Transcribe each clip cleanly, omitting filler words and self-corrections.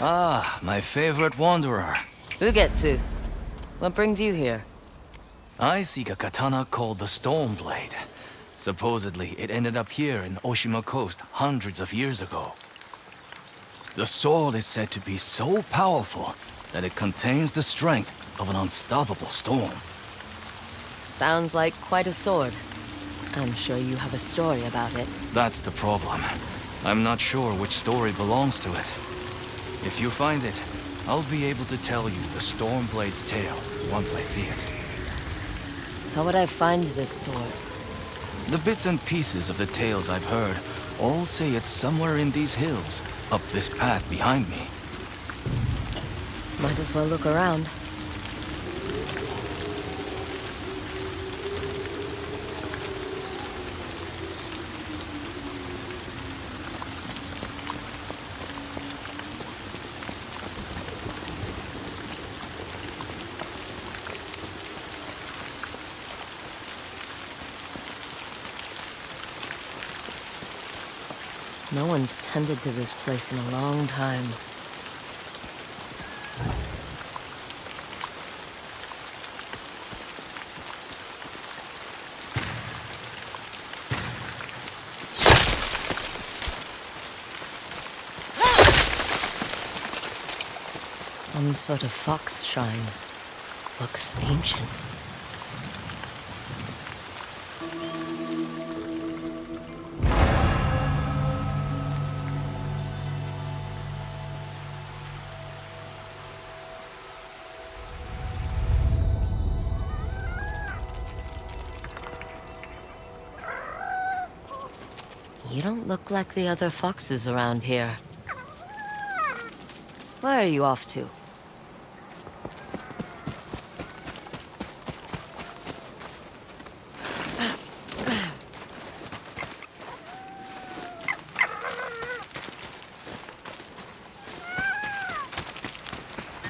Ah, my favorite wanderer. Ugetsu, what brings you here? I seek a katana called the Stormblade. Supposedly, it ended up here in Oshima Coast hundreds of years ago. The sword is said to be so powerful that it contains the strength of an unstoppable storm. Sounds like quite a sword. I'm sure you have a story about it. That's the problem. I'm not sure which story belongs to it. If you find it, I'll be able to tell you the Stormblade's tale once I see it. How would I find this sword? The bits and pieces of the tales I've heard all say it's somewhere in these hills, up this path behind me. Might as well look around. No one's tended to this place in a long time. Some sort of fox shrine. Looks ancient. You don't look like the other foxes around here. Where are you off to?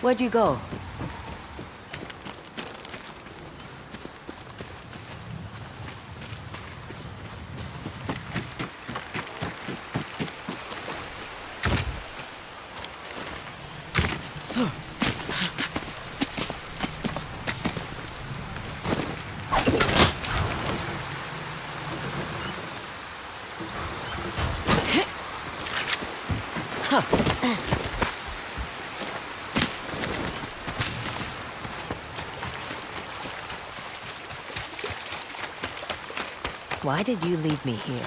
Where'd you go? Why did you leave me here?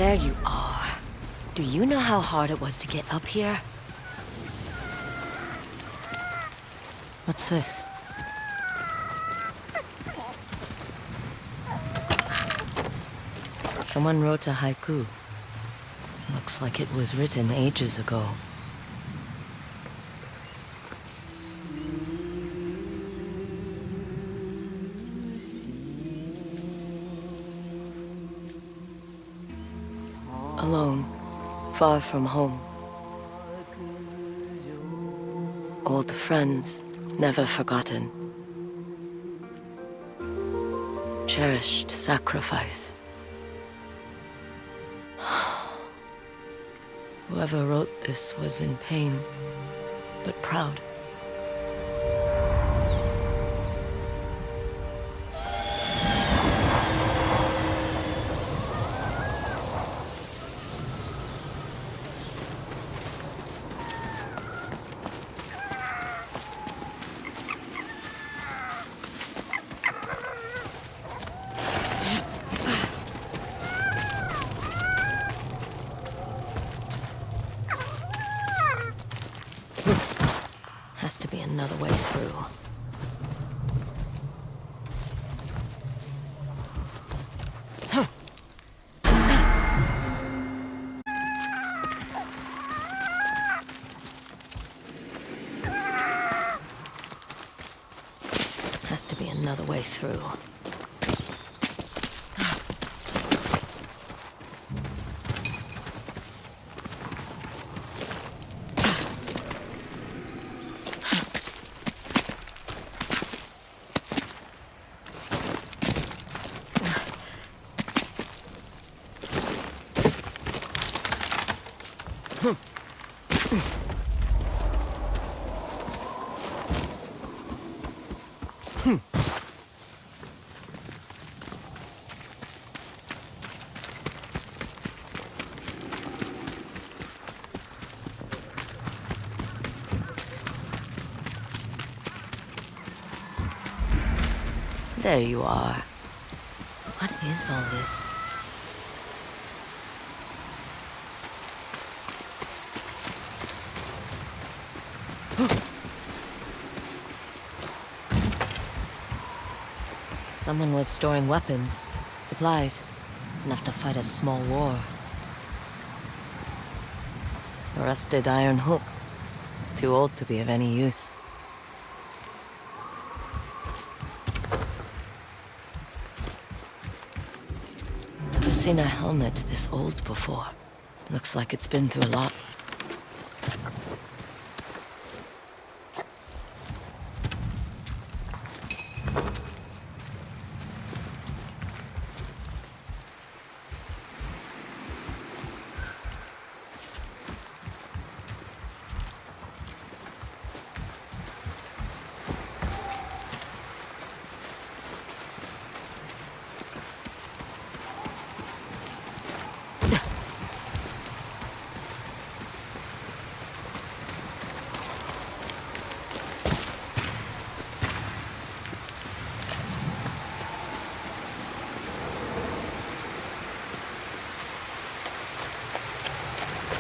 There you are. Do you know how hard it was to get up here? What's this? Someone wrote a haiku. Looks like it was written ages ago. alone, far from home. Old friends, never forgotten. Cherished sacrifice. Whoever wrote this was in pain, but proud. Has to be another way through. Has to be another way through. There you are. What is all this? Someone was storing weapons, supplies, enough to fight a small war. A rusted iron hook, too old to be of any use. Never seen a helmet this old before. Looks like it's been through a lot.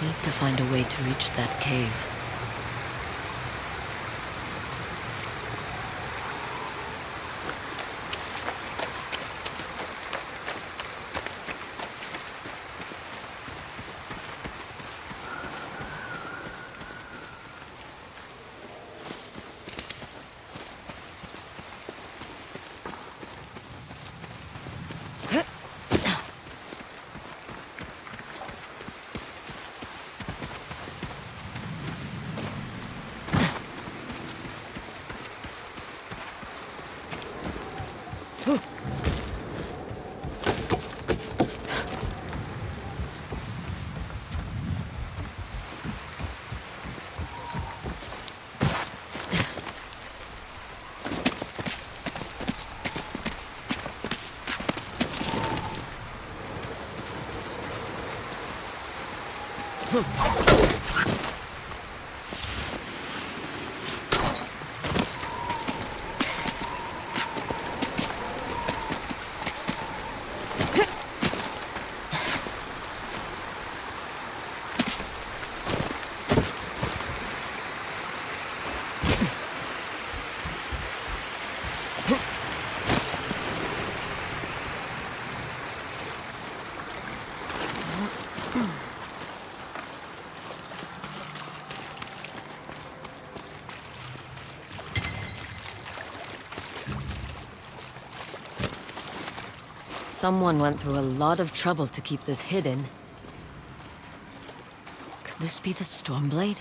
Need to find a way to reach that cave. Someone went through a lot of trouble to keep this hidden. this be the Stormblade?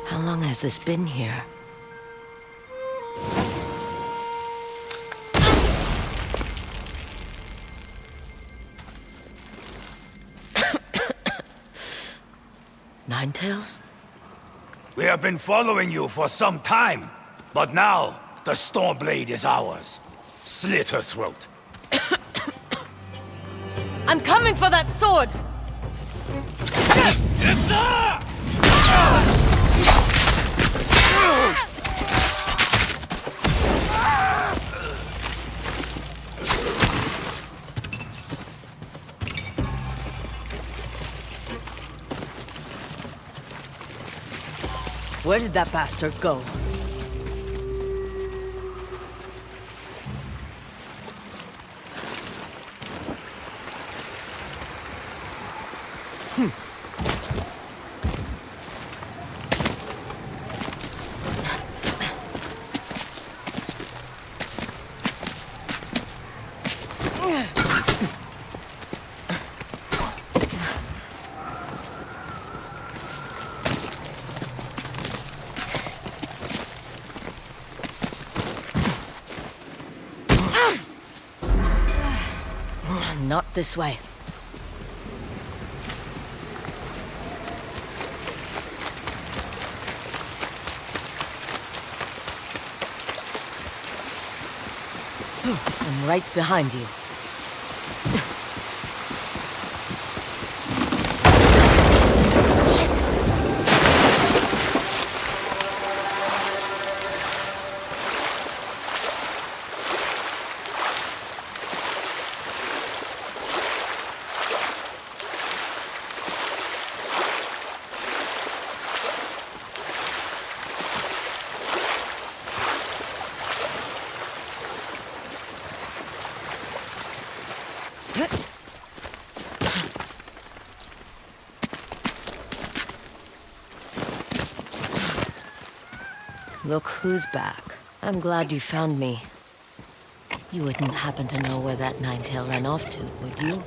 How long has this been here? Ninetales? We have been following you for some time, but now the Stormblade is ours. Slit her throat. I'm coming for that sword! Where did that bastard go? Not this way. I'm right behind you. Shit! Look who's back. I'm glad you found me. You wouldn't happen to know where that Ninetail ran off to, would you?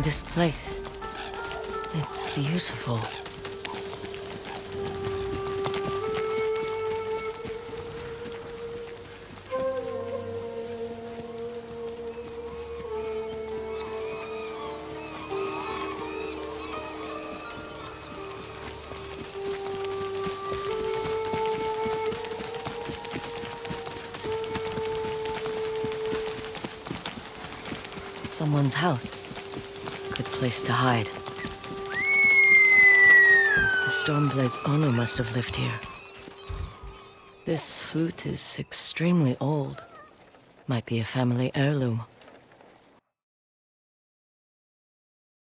This place, it's beautiful. Someone's house. Good place to hide. The Stormblade's owner must have lived here. This flute is extremely old. Might be a family heirloom.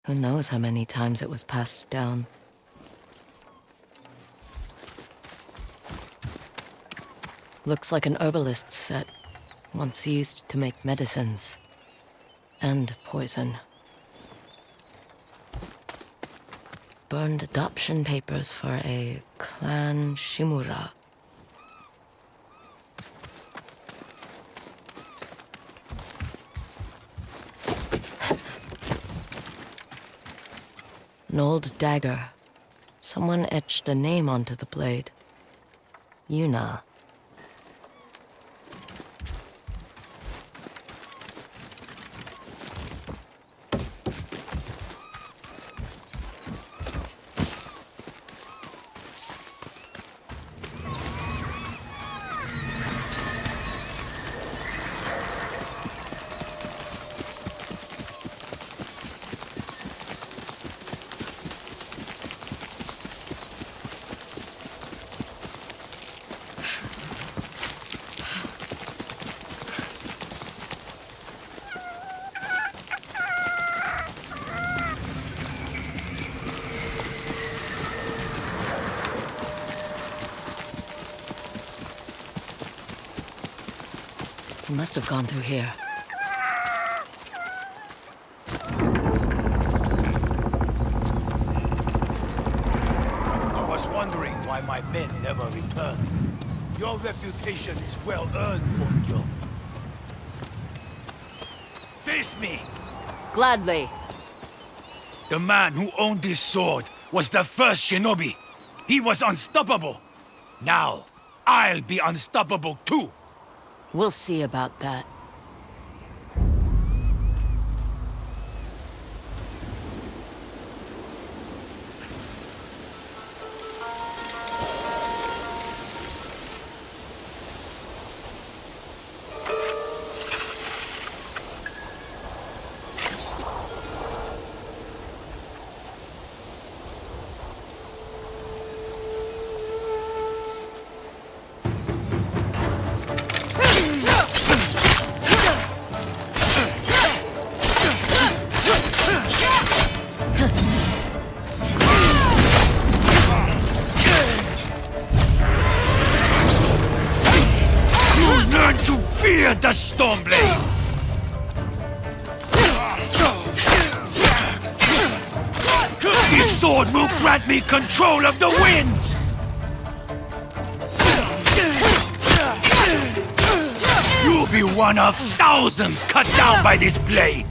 Who knows how many times it was passed down. Looks like an herbalist's set, once used to make medicines. And poison. Burned adoption papers for a clan Shimura. An old dagger. Someone etched a name onto the blade. Yuna. He must have gone through here. I was wondering why my men never returned. Your reputation is well earned, Tokyo. Face me! Gladly. The man who owned this sword was the first shinobi. He was unstoppable. Now, I'll be unstoppable too. We'll see about that. Learn to fear the Stormblade! This sword will grant me control of the winds! You'll be one of thousands cut down by this blade!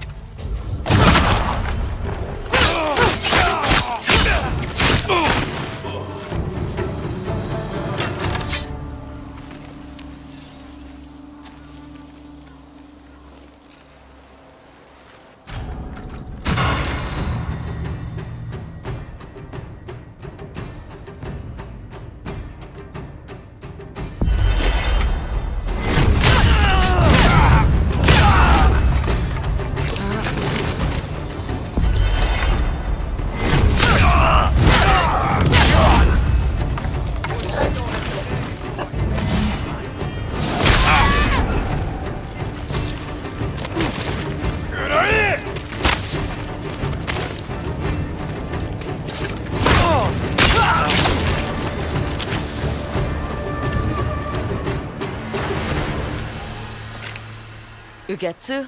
Ugetsu?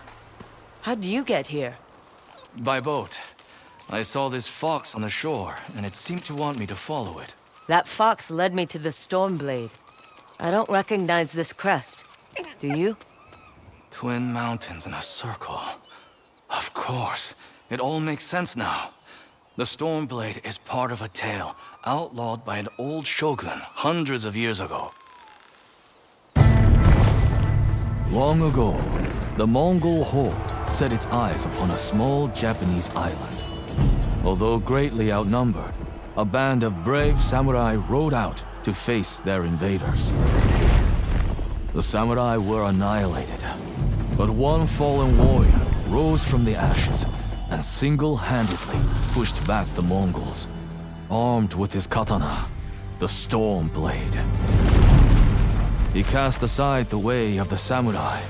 How'd you get here? By boat. I saw this fox on the shore, and it seemed to want me to follow it. That fox led me to the Stormblade. I don't recognize this crest. Do you? Twin mountains in a circle. Of course. It all makes sense now. The Stormblade is part of a tale outlawed by an old shogun hundreds of years ago. Long ago, the Mongol horde set its eyes upon a small Japanese island. Although greatly outnumbered, a band of brave samurai rode out to face their invaders. The samurai were annihilated, but one fallen warrior rose from the ashes and single-handedly pushed back the Mongols, armed with his katana, the Stormblade. He cast aside the way of the samurai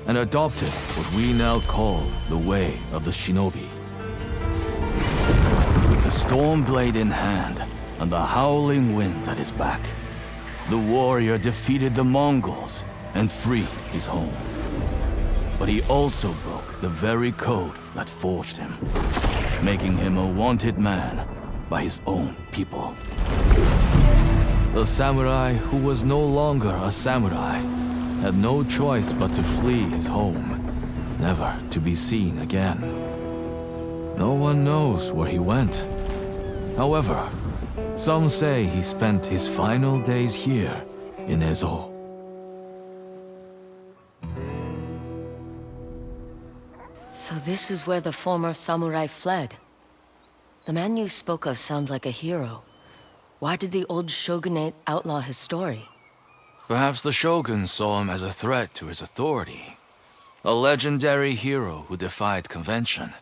and adopted what we now call the way of the shinobi. With the Stormblade in hand and the howling winds at his back, the warrior defeated the Mongols and freed his home. But he also broke the very code that forged him, making him a wanted man by his own people. The samurai who was no longer a samurai had no choice but to flee his home, never to be seen again. No one knows where he went. However, some say he spent his final days here in Ezo. So this is where the former samurai fled. The man you spoke of sounds like a hero. Why did the old shogunate outlaw his story? Perhaps the shogun saw him as a threat to his authority. A legendary hero who defied convention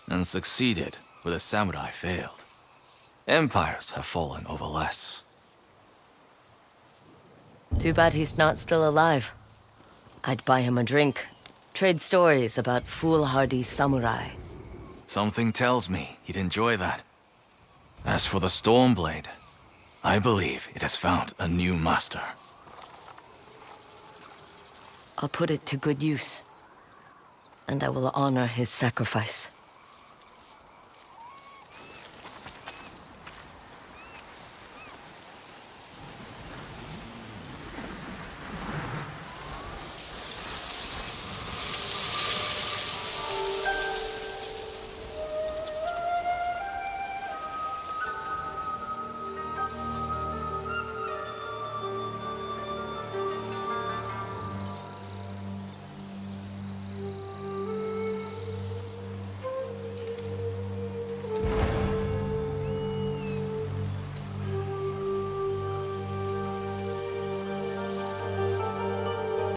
and succeeded where the samurai failed. Empires have fallen over less. Too bad he's not still alive. I'd buy him a drink, trade stories about foolhardy samurai. Something tells me he'd enjoy that. As for the Stormblade, I believe it has found a new master. I'll put it to good use. And I will honor his sacrifice.